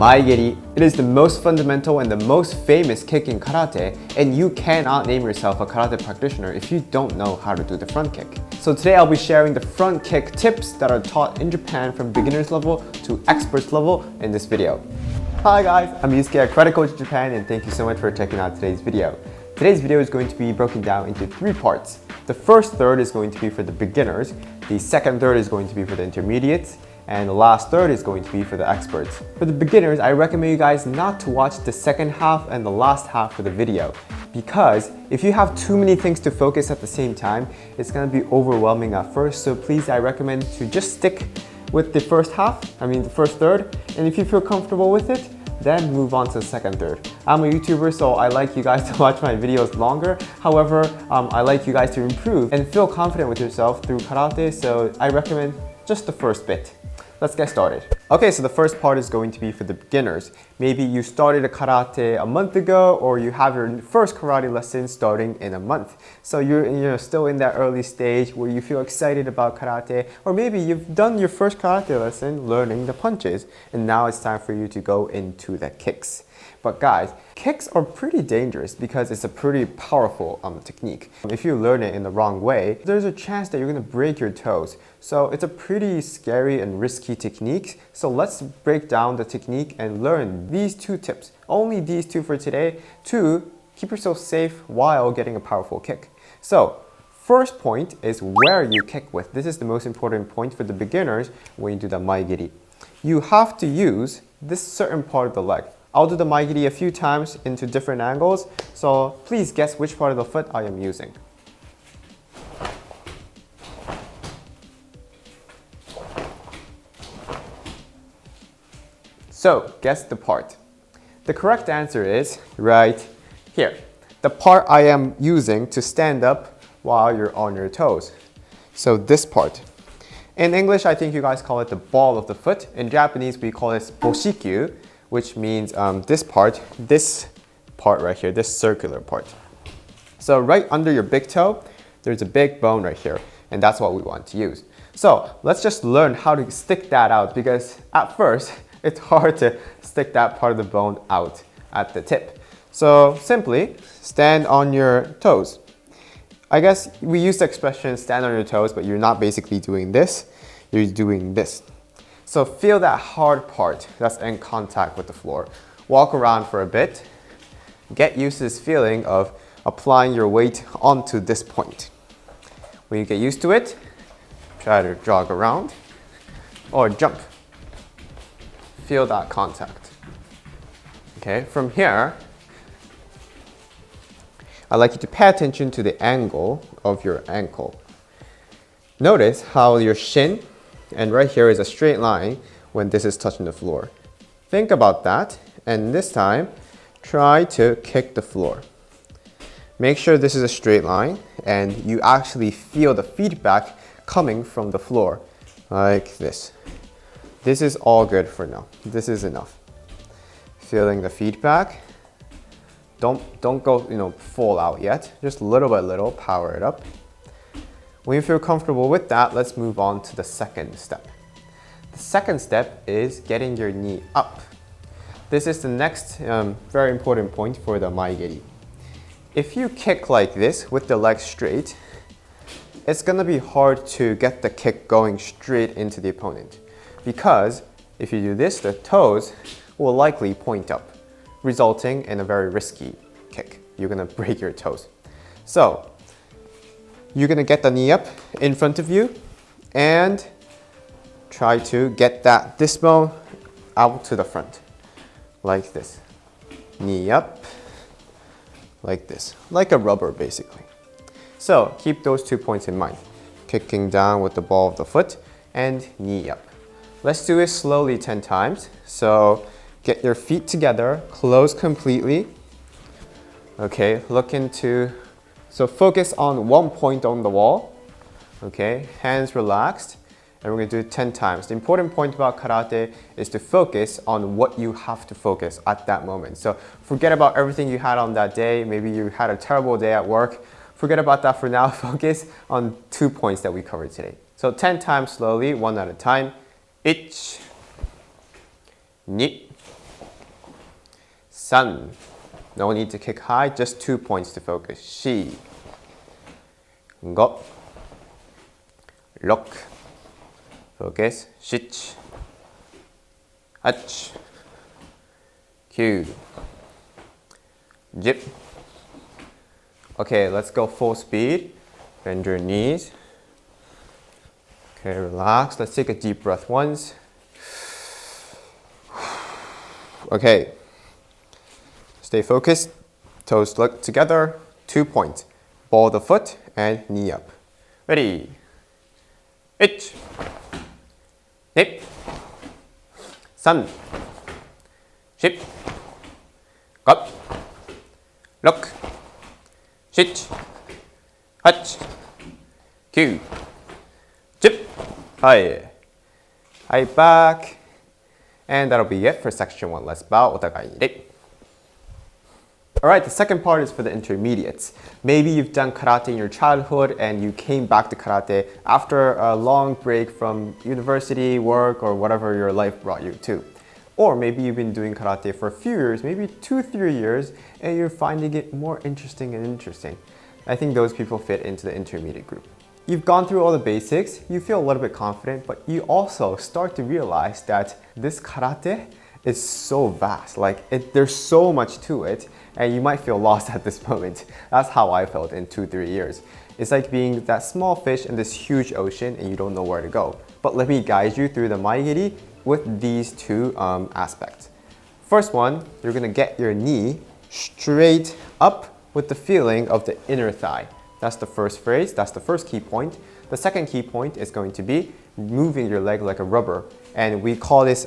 Mae Geri. It is the most fundamental and the most famous kick in karate, and you cannot name yourself a karate practitioner if you don't know how to do the front kick. So today I'll be sharing the front kick tips that are taught in Japan from beginners level to experts level in this video. Hi guys, I'm Yusuke at Karate Coach Japan, and thank you so much for checking out today's video. Today's video is going to be broken down into 3 parts. The first third is going to be for the beginners, the second third is going to be for the intermediates, and the last third is going to be for the experts. For the beginners, I recommend you guys not to watch the second half and the last half of the video, because if you have too many things to focus at the same time, it's going to be overwhelming at first. So please, I recommend to just stick with the first third, and if you feel comfortable with it, then move on to the second third. I'm a YouTuber, so I like you guys to watch my videos longer. However, I like you guys to improve and feel confident with yourself through karate, so I recommend just the first bit. Let's get started. Okay, so the first part is going to be for the beginners. Maybe you started a karate a month ago, or you have your first karate lesson starting in a month. So you're still in that early stage where you feel excited about karate, or maybe you've done your first karate lesson learning the punches, and now it's time for you to go into the kicks. But guys, kicks are pretty dangerous because it's a pretty powerful technique. If you learn it in the wrong way, there's a chance that you're gonna break your toes. So it's a pretty scary and risky technique. So let's break down the technique and learn these 2 tips. Only these 2 for today to keep yourself safe while getting a powerful kick. So first point is where you kick with. This is the most important point for the beginners when you do the Mae Geri. You have to use this certain part of the leg. I'll do the Mae Geri a few times into different angles, so please guess which part of the foot I am using. So, guess the part. The correct answer is right here. The part I am using to stand up while you're on your toes. So this part. In English, I think you guys call it the ball of the foot. In Japanese, we call it boshikyu, which means this part right here, this circular part. So right under your big toe, there's a big bone right here, and that's what we want to use. So let's just learn how to stick that out, because at first, it's hard to stick that part of the bone out at the tip. So simply stand on your toes. I guess we use the expression stand on your toes, but you're not basically doing this, you're doing this. So feel that hard part that's in contact with the floor. Walk around for a bit. Get used to this feeling of applying your weight onto this point. When you get used to it, try to jog around or jump. Feel that contact. Okay, from here, I'd like you to pay attention to the angle of your ankle. Notice how your shin and right here is a straight line when this is touching the floor. Think about that, and this time, try to kick the floor. Make sure this is a straight line and you actually feel the feedback coming from the floor, like this. This is all good for now. This is enough. Feeling the feedback. Don't go, full out yet. Just little by little, power it up. When you feel comfortable with that, let's move on to the second step. The second step is getting your knee up. This is the next very important point for the Mae Geri. If you kick like this with the legs straight, it's gonna be hard to get the kick going straight into the opponent, because if you do this, the toes will likely point up, resulting in a very risky kick. You're gonna break your toes. So you're gonna get the knee up in front of you and try to get this bone out to the front, like this. Knee up, like this, like a rubber basically. So keep those 2 points in mind. Kicking down with the ball of the foot and knee up. Let's do it slowly 10 times. So get your feet together, close completely. Okay, so focus on one point on the wall. Okay, hands relaxed, and we're gonna do it 10 times. The important point about karate is to focus on what you have to focus at that moment. So forget about everything you had on that day. Maybe you had a terrible day at work. Forget about that for now. Focus on 2 points that we covered today. So 10 times slowly, one at a time. 1, 2, San. No need to kick high, just 2 points to focus. Shi. Go. Lock. Focus. Shich. Hach. Kyu. Jip. Okay, let's go full speed. Bend your knees. Okay, relax. Let's take a deep breath once. Okay. Stay focused. Toes look together. 2 points. Ball the foot and knee up. Ready. Ich. Nip. San. Ship. Up. Look. Shich. Hach. Kyu. Jip. Hi. Hi back. And that'll be it for section 1. Let's bow. Otakai. Alright, the second part is for the intermediates. Maybe you've done karate in your childhood and you came back to karate after a long break from university, work, or whatever your life brought you to. Or maybe you've been doing karate for a few years, maybe 2-3 years, and you're finding it more interesting and interesting. I think those people fit into the intermediate group. You've gone through all the basics, you feel a little bit confident, but you also start to realize that this karate is so vast. There's so much to it, and you might feel lost at this moment. That's how I felt in 2-3 years. It's like being that small fish in this huge ocean and you don't know where to go. But let me guide you through the Mae Geri with these two aspects. First one, you're gonna get your knee straight up with the feeling of the inner thigh. That's the first phrase, that's the first key point. The second key point is going to be moving your leg like a rubber. And we call this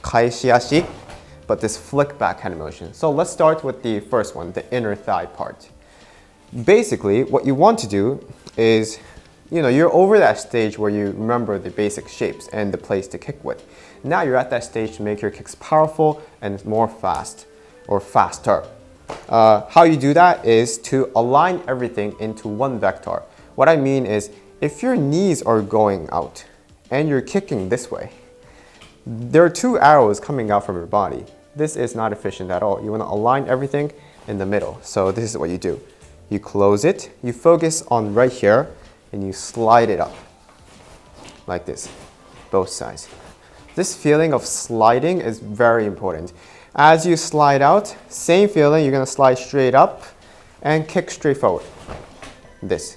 kaeshiashi, but this flick back kind of motion. So let's start with the first one, the inner thigh part. Basically, what you want to do is, you're over that stage where you remember the basic shapes and the place to kick with. Now you're at that stage to make your kicks powerful and more fast or faster. How you do that is to align everything into one vector. What I mean is, if your knees are going out and you're kicking this way, there are 2 arrows coming out from your body. This is not efficient at all. You want to align everything in the middle. So this is what you do. You close it, you focus on right here, and you slide it up. Like this, both sides. This feeling of sliding is very important. As you slide out, same feeling, you're going to slide straight up and kick straight forward. This.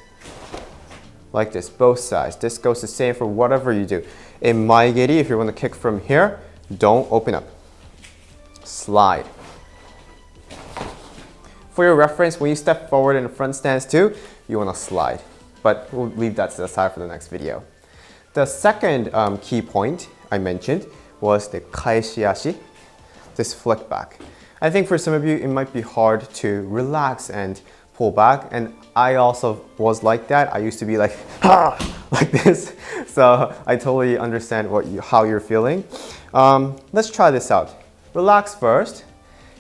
Like this, both sides. This goes the same for whatever you do. In Mae Geri, if you want to kick from here, don't open up. Slide. For your reference, when you step forward in the front stance too, you want to slide. But we'll leave that to the side for the next video. The second key point I mentioned was the kaeshiashi, this flick back. I think for some of you, it might be hard to relax and pull back, and I also was like that. I used to be like, ah, like this. So I totally understand how you're feeling. Let's try this out. Relax first,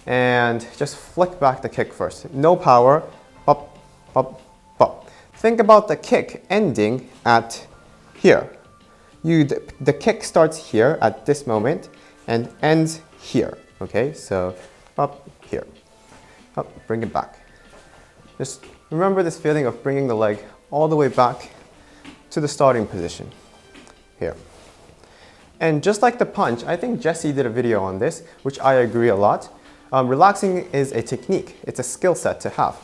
and just flick back the kick first. No power, up, up, up. Think about the kick ending at here. The kick starts here at this moment and ends here. Okay, so up here, up, bring it back. Just remember this feeling of bringing the leg all the way back to the starting position, here. And just like the punch, I think Jesse did a video on this, which I agree a lot. Relaxing is a technique, it's a skill set to have.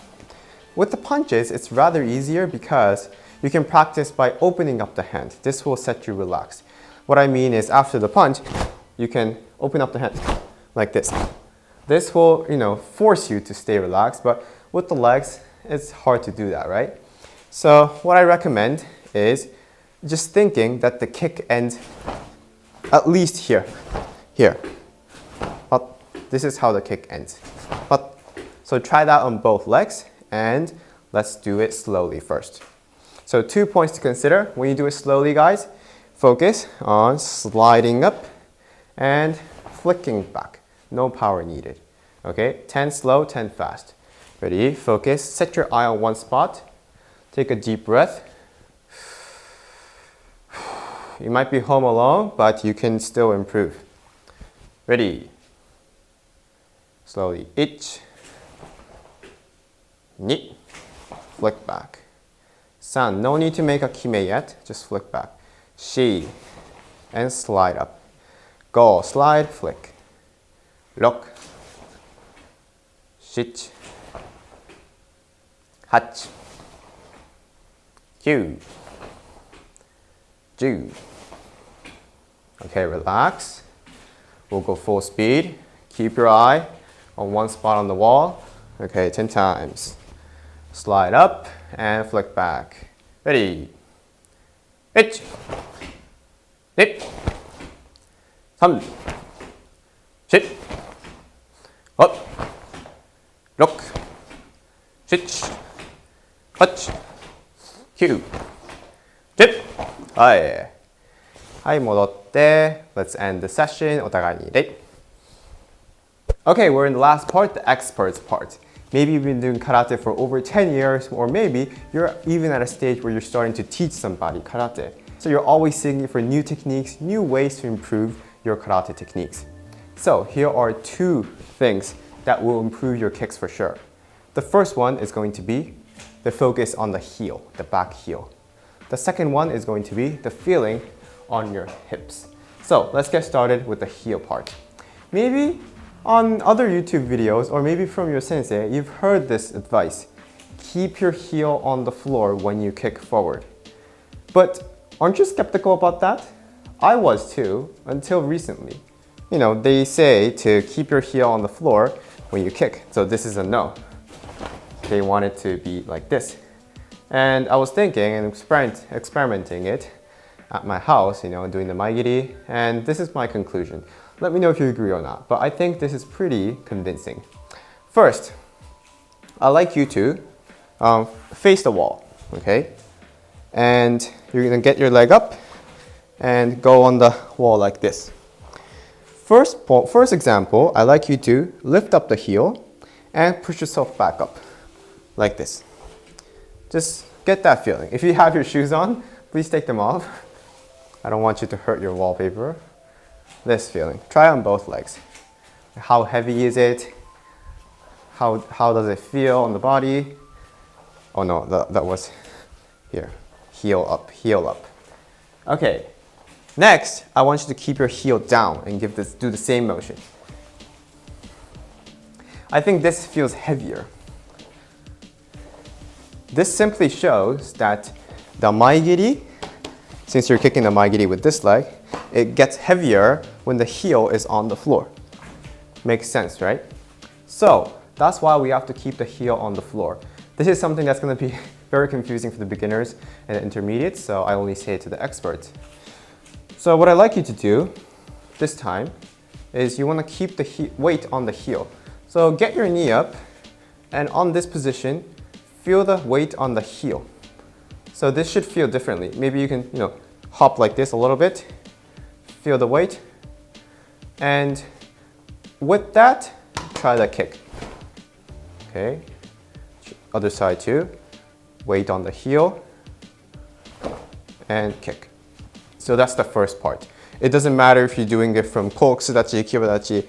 With the punches, it's rather easier because you can practice by opening up the hand. This will set you relaxed. What I mean is after the punch, you can open up the hand like this. This will, force you to stay relaxed, but with the legs, it's hard to do that, right? So what I recommend is just thinking that the kick ends at least here. But this is how the kick ends. So try that on both legs, and let's do it slowly first. So 2 points to consider when you do it slowly, guys. Focus on sliding up and flicking back. No power needed. Okay, 10 slow, 10 fast. Ready, focus, set your eye on one spot. Take a deep breath. You might be home alone, but you can still improve. Ready. Slowly. 1, 2, flick back. 3, no need to make a kime yet, just flick back. 4, and slide up. Go, slide, flick. 6, 7, 8, 9, 10. Okay, relax. We'll go full speed. Keep your eye on one spot on the wall. Okay, 10 times. Slide up and flick back. Ready? 1, 2, 3, 4, 5, 6, 7, 8, 9, 10. はい。はい、戻って。Let's end the session. お互いに礼。Okay, we're in the last part, the experts part. Maybe you've been doing karate for over 10 years, or maybe you're even at a stage where you're starting to teach somebody karate. So you're always seeking for new techniques, new ways to improve your karate techniques. So here are 2 things that will improve your kicks for sure. The first one is going to be the focus on the heel, the back heel. The second one is going to be the feeling on your hips. So let's get started with the heel part. Maybe on other YouTube videos, or maybe from your sensei, you've heard this advice. Keep your heel on the floor when you kick forward. But aren't you skeptical about that? I was too, until recently. You know, they say to keep your heel on the floor when you kick. So this is a no. They want it to be like this. And I was thinking and experimenting it at my house, you know, doing the Mae Geri, and this is my conclusion. Let me know if you agree or not, but I think this is pretty convincing. First, I'd like you to face the wall, okay? And you're gonna get your leg up and go on the wall like this. First example, I'd like you to lift up the heel and push yourself back up, like this. Just get that feeling. If you have your shoes on, please take them off. I don't want you to hurt your wallpaper. This feeling. Try on both legs. How heavy is it? How does it feel on the body? Oh no, that was here. Heel up, heel up. Okay. Next, I want you to keep your heel down and do the same motion. I think this feels heavier. This simply shows that the Mae Geri, since you're kicking the Mae Geri with this leg, it gets heavier when the heel is on the floor. Makes sense, right? So that's why we have to keep the heel on the floor. This is something that's going to be very confusing for the beginners and the intermediates, so I only say it to the experts. So what I'd like you to do this time is you want to keep the weight on the heel. So get your knee up, and on this position, feel the weight on the heel. So this should feel differently. Maybe you can, hop like this a little bit, feel the weight, and with that, try the kick. Okay, other side too. Weight on the heel, and kick. So that's the first part. It doesn't matter if you're doing it from koksudachi, kyodachi,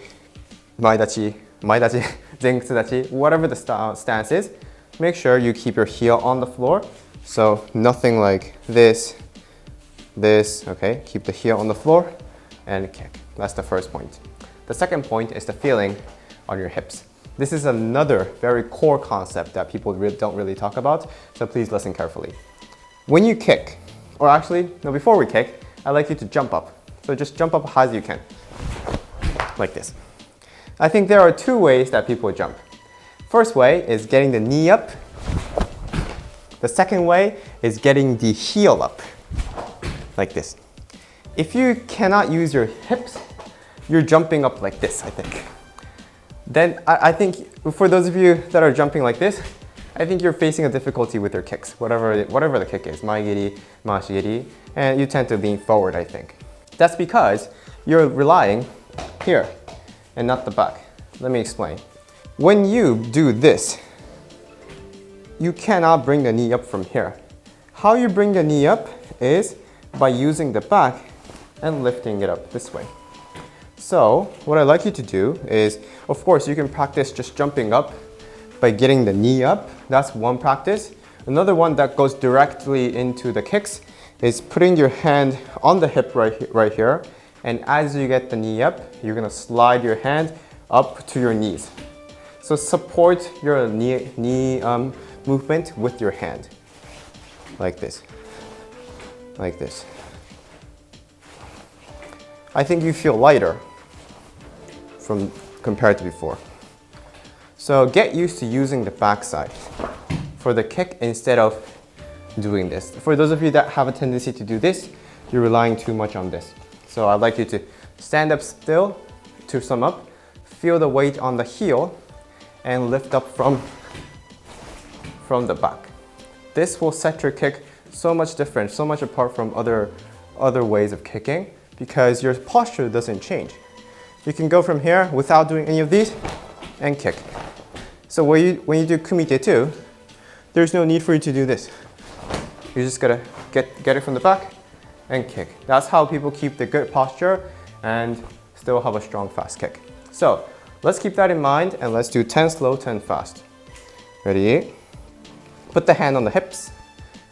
maedachi, zenkutsudachi, whatever the stance is, make sure you keep your heel on the floor. So nothing like this, okay? Keep the heel on the floor and kick. That's the first point. The second point is the feeling on your hips. This is another very core concept that people don't really talk about, so please listen carefully. When you kick, or actually, no, before we kick, I'd like you to jump up. So just jump up as high as you can, like this. I think there are 2 ways that people jump. First way is getting the knee up. The second way is getting the heel up, like this. If you cannot use your hips, you're jumping up like this, I think. Then I think for those of you that are jumping like this, I think you're facing a difficulty with your kicks, whatever the kick is, Mae Geri, Mashi Geri, and you tend to lean forward, I think. That's because you're relying here and not the back. Let me explain. When you do this, you cannot bring the knee up from here. How you bring the knee up is by using the back and lifting it up this way. So what I'd like you to do is, of course, you can practice just jumping up by getting the knee up. That's one practice. Another one that goes directly into the kicks is putting your hand on the hip right here. And as you get the knee up, you're gonna slide your hand up to your knees. So support your knee movement with your hand. Like this. Like this. I think you feel lighter compared to before. So get used to using the backside for the kick instead of doing this. For those of you that have a tendency to do this, you're relying too much on this. So I'd like you to stand up still to sum up, feel the weight on the heel, and lift up from the back. This will set your kick so much different, so much apart from other ways of kicking because your posture doesn't change. You can go from here without doing any of these and kick. So when you do kumite too, there's no need for you to do this. You just gotta get it from the back and kick. That's how people keep the good posture and still have a strong, fast kick. So let's keep that in mind and let's do 10 slow, 10 fast. Ready? Put the hand on the hips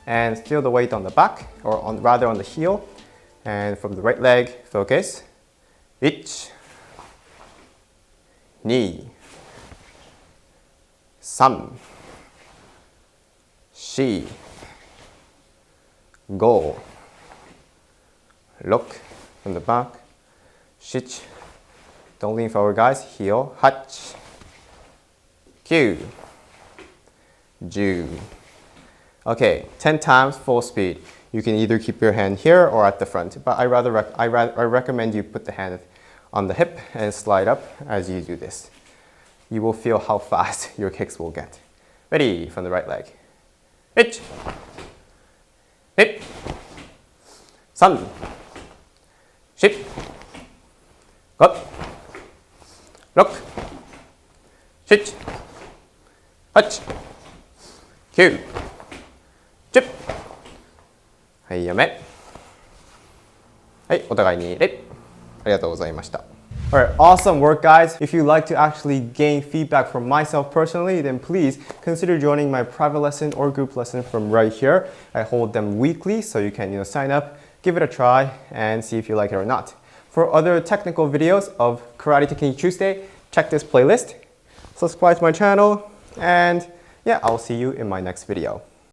and feel the weight on the back, or rather on the heel. And from the right leg, focus. 1, 2, 3, 4, 5, 6, from the back, 7, don't lean forward guys, heel, 8, 9, 10. Okay, 10 times full speed. You can either keep your hand here or at the front, but I recommend you put the hand on the hip and slide up as you do this. You will feel how fast your kicks will get. Ready, from the right leg. 1, 2, 3, 4, 5, 6, 7, 8, 9、10。はい、やめ。はい、お互いに礼。ありがとうございました。Alright, awesome work guys. If you'd like to actually gain feedback from myself personally, then please consider joining my private lesson or group lesson from right here. I hold them weekly, so you can sign up, give it a try, and see if you like it or not. For other technical videos of Karate Technique Tuesday, check this playlist, subscribe to my channel, and yeah, I'll see you in my next video.